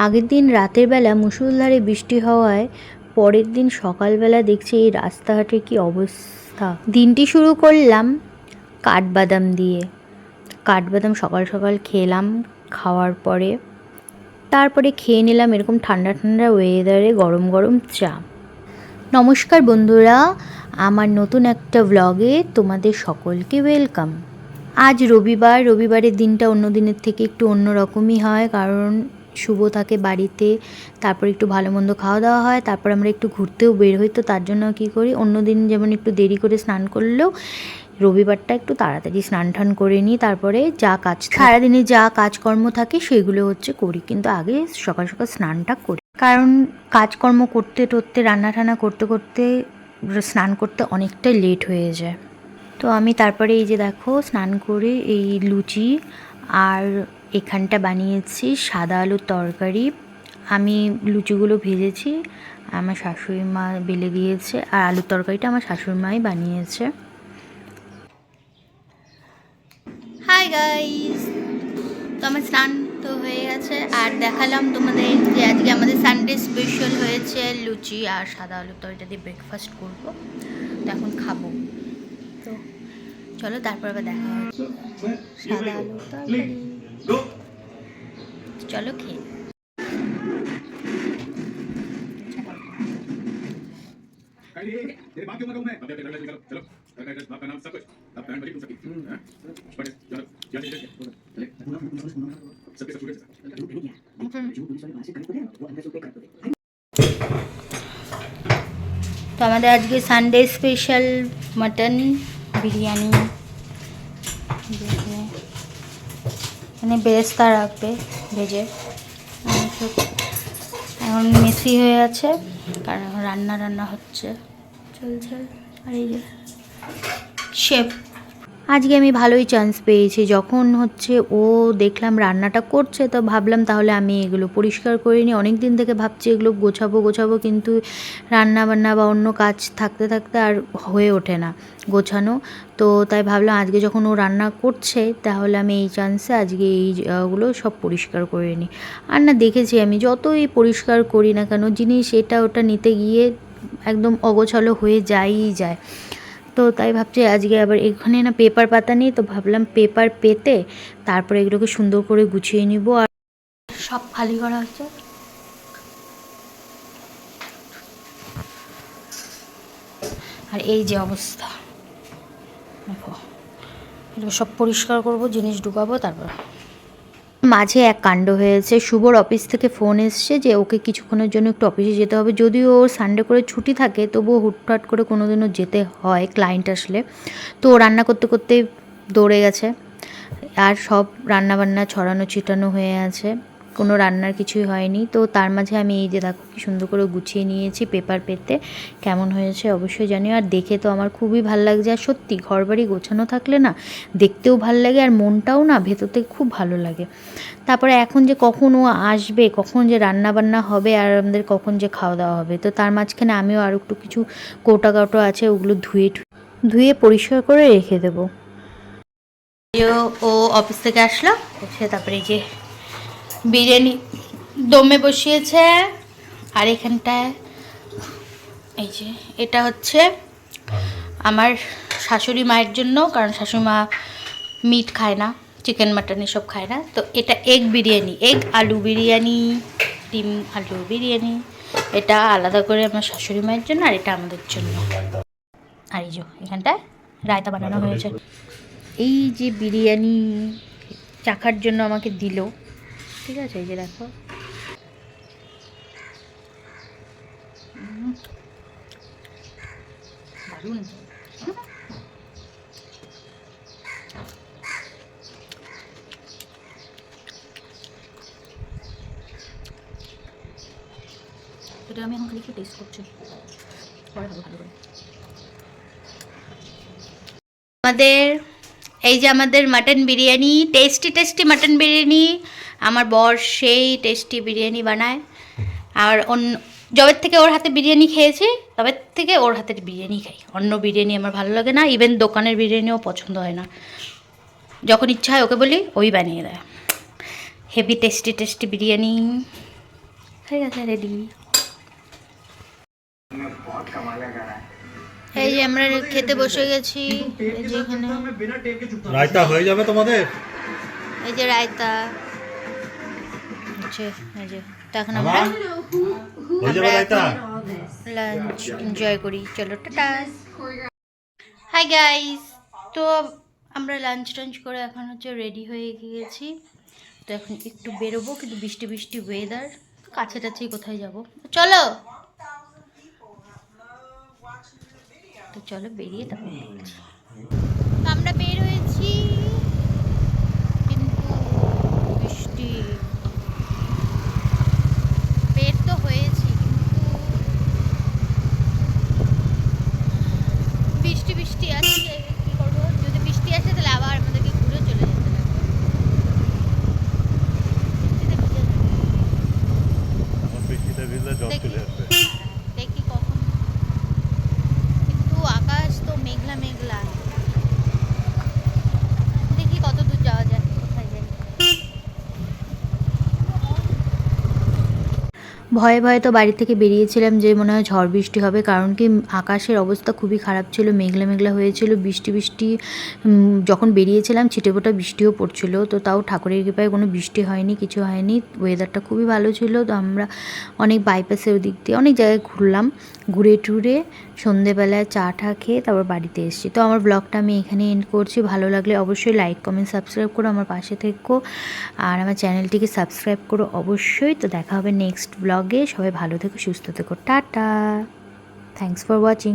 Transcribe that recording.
আগের দিন রাতের বেলা মুষলধারে বৃষ্টি হওয়ায় পরের দিন সকালবেলা দেখছি এই রাস্তাঘাটের কী অবস্থা। দিনটি শুরু করলাম কাঠবাদাম দিয়ে। কাঠবাদাম সকাল সকাল খেলাম, খাওয়ার পরে তারপরে খেয়ে নিলাম এরকম ঠান্ডা ঠান্ডা ওয়েদারে গরম গরম চা। নমস্কার বন্ধুরা, আমার নতুন একটা ব্লগে তোমাদের সকলকে ওয়েলকাম। আজ রবিবার, রবিবারের দিনটা অন্য দিনের থেকে একটু অন্যরকমই হয়, কারণ শুভ থাকে বাড়িতে, তারপর একটু ভালো মন্দ খাওয়া দাওয়া হয়, তারপর আমরা একটু ঘুরতেও বের হই। তো তার জন্য কী করি, অন্য দিন যেমন একটু দেরি করে স্নান করলেও রবিবারটা একটু তাড়াতাড়ি স্নান টান করে নিই, তারপরে যা কাজ সারাদিনে যা কাজকর্ম থাকে সেগুলো করি। কিন্তু আগে সকাল সকাল স্নানটা করি, কারণ কাজকর্ম করতে করতে রান্না টান্না করতে করতে স্নান করতে অনেকটাই লেট হয়ে যায়। তো আমি তারপরে এই যে দেখো স্নান করে এই লুচি আর এখানটা বানিয়েছি সাদা আলুর তরকারি। আমি লুচিগুলো ভেজেছি, আমার শাশুড়ি মা বেলে দিয়েছে, আর আলুর তরকারিটা আমার শাশুড়ি মাই বানিয়েছে। হাই গাইস, তো আমার স্নান তো হয়ে গেছে, আর দেখালাম তোমাদের যে আজকে আমাদের সানডে স্পেশাল হয়েছে লুচি আর সাদা আলুর তরকারিটা দিয়ে ব্রেকফাস্ট করবো। তো এখন খাবো, তো চলো তারপর আবার দেখা হচ্ছে। সাদা আলু তরকারি, চলো খেয়ে। তো আমাদের আজকে সানডে স্পেশাল মাটন বিরিয়ানি, মানে বেরেস্তা রাখবে ভেজে। এখন মেসি হয়ে আছে কারণ রান্না হচ্ছে, চলছে। আর এই যে শেফ, আজকে আমি ভালোই চান্স পেয়েছি। যখন ও দেখলাম রান্নাটা করছে, তো ভাবলাম তাহলে আমি এগুলো পরিষ্কার করে নিই। অনেক দিন থেকে ভাবছি এগুলো গোছাবো, কিন্তু রান্না বান্না বা অন্য কাজ থাকতে থাকতে আর হয়ে ওঠে না গোছানো। তো তাই ভাবলাম আজকে যখন ও রান্না করছে, তাহলে আমি এই চান্সে আজকে এইগুলো সব পরিষ্কার করে নিই। আর না, দেখেছি আমি যতই পরিষ্কার করি না কেন, জিনিস এটা ওটা নিতে গিয়ে একদম অগোছালো হয়ে যায়। তো তাই ভাবছি আজকে আবার এখানে না পেপার পাতা নেই, তো ভাবলাম পেপার পেতে তারপরে এগুলোকে সুন্দর করে গুছিয়ে নিব। আর সব খালি করা হচ্ছে, আর এই যে অবস্থা দেখো, এগুলো সব পরিষ্কার করব, জিনিস ঢুকাবো। তারপর মাঝে এক কাণ্ড হয়েছে, শুভর অফিস থেকে ফোন এসছে যে ওকে কিছুক্ষণের জন্য একটু অফিসে যেতে হবে। যদিও ওর সানডে করে ছুটি থাকে, তবুও হুটহাট করে কোনো দিনও যেতে হয় ক্লায়েন্ট আসলে। তো রান্না করতে করতে দৌড়ে গেছে, আর সব রান্নাবান্না ছড়ানো ছিটানো হয়ে আছে, কোনো রান্নার কিছুই হয়নি। তো তার মাঝে আমি এই যে দেখো কি সুন্দর করে গুছিয়ে নিয়েছি পেপার পেতে। কেমন হয়েছে অবশ্যই জানিও। আর দেখে তো আমার খুবই ভাল লাগছে, আর সত্যি ঘরবাড়ি গোছানো থাকলে না দেখতেও ভাল লাগে, আর মনটাও না ভেতর থেকে খুব ভালো লাগে। তারপরে এখন যে কখন ও আসবে, কখন যে রান্না বান্না হবে, আর আমাদের কখন যে খাওয়া দাওয়া হবে, তো তার মাঝখানে আমিও আরও একটু কিছু কৌটো আছে, ওগুলো ধুয়ে পরিষ্কার করে রেখে দেবো। ও অফিস থেকে আসলো, এসে তারপরে এই যে বিরিয়ানি দমে বসিয়েছে। আর এখানটায় এই যে এটা হচ্ছে আমার শাশুড়ি মায়ের জন্য, কারণ শাশুড়ি মা মিট খায় না, চিকেন মাটন এসব খায় না। তো এটা এগ বিরিয়ানি, এগ আলু বিরিয়ানি, ডিম আলু বিরিয়ানি, এটা আলাদা করে আমার শাশুড়ি মায়ের জন্য, আর এটা আমাদের জন্য। আর এই যে এখানটায় রায়তা বানানো হয়েছে। এই যে বিরিয়ানি চাখার জন্য আমাকে দিল, ঠিক আছে, এই যে দেখো দারুণ। এটা আমি এখন খালি একটু টেস্ট করছি, পরে ভালো করে। আমাদের এই যে আমাদের mutton biryani, tasty mutton biryani. আমার বর সেই টেস্টি বিরিয়ানি বানায়, আর যবের থেকে ওর হাতে বিরিয়ানি খেয়েছি, তবে থেকে ওর হাতের বিরিয়ানি খাই। অন্য বিরিয়ানি আমার ভালো লাগে না, ইভেন দোকানের বিরিয়ানিও পছন্দ হয় না। যখন ইচ্ছা হয় ওকে বলি, ওই বানিয়ে দেয়। Heavy tasty biryani. হয়ে গেছে রেডি। এই যে আমরা খেতে বসে গেছি, এই যে এখানে রায়তা হয়ে যাবে তোমাদের? এই যে রায়তা আছে, এই যে তো এখন আমরা হয়ে যাবে রায়তা? লাঞ্চ এনজয় করি। চলো টাটা। হাই গাইস, তো আমরা লাঞ্চ টাঞ্চ করে এখন হচ্ছে রেডি হয়ে গিয়েছি। তো এখন একটু বেরোবো, কিন্তু বৃষ্টি বৃষ্টি ওয়েদার, কাছে টাছেই কোথায় যাব, চলো। তো চলো বেরিয়ে তারপর বলছি। আমরা বের হয়েছি, কিন্তু বৃষ্টি, বের তো হয়েছি কিন্তু বৃষ্টি বৃষ্টি আসছে। কি করবো, যদি বৃষ্টি আসে তাহলে আবার আমাদেরকে ঘুরে চলে যেতে লাগবে। বৃষ্টিতে ভিজে যাবে। এখন বৃষ্টিতে ভিজলে জ্বর চলে আসবে। দেখি কখন, কিন্তু আকাশ তো মেঘলা মেঘলা, দেখি কত দূর যাওয়া যায়, কোথায় যাই। ভয়ে ভয়ে তো বাড়ি থেকে বেরিয়েছিলাম যে মনে হয় ঝড় বৃষ্টি হবে, কারণ কি আকাশের অবস্থা খুবই খারাপ ছিল, মেঘলা মেঘলা হয়েছিল, বৃষ্টি বৃষ্টি। যখন বেরিয়েছিলাম ছিটেফোঁটা বৃষ্টিও পড়ছিল, তো তাও ঠাকুরের কৃপায় কোনো বৃষ্টি হয়নি, কিছু হয়নি, ওয়েদারটা খুবই ভালো ছিল। তো আমরা অনেক বাইপাসের ওদিক দিয়ে অনেক জায়গায় ঘুরলাম, ঘুরে টুরে সন্ধেবেলায় চা টা খেয়ে তারপর বাড়িতে এসেছি। তো আমার ব্লগটা আমি এখানে এন্ড করছি। ভালো লাগলে অবশ্যই লাইক কমেন্ট সাবস্ক্রাইব করো, আমার পাশে থেকো, আর আমার চ্যানেলটিকে সাবস্ক্রাইব করো অবশ্যই। তো দেখা হবে নেক্সট ব্লগে। সবাই ভালো থেকো, সুস্থ থেকো, টাটা, থ্যাংকস ফর ওয়াচিং।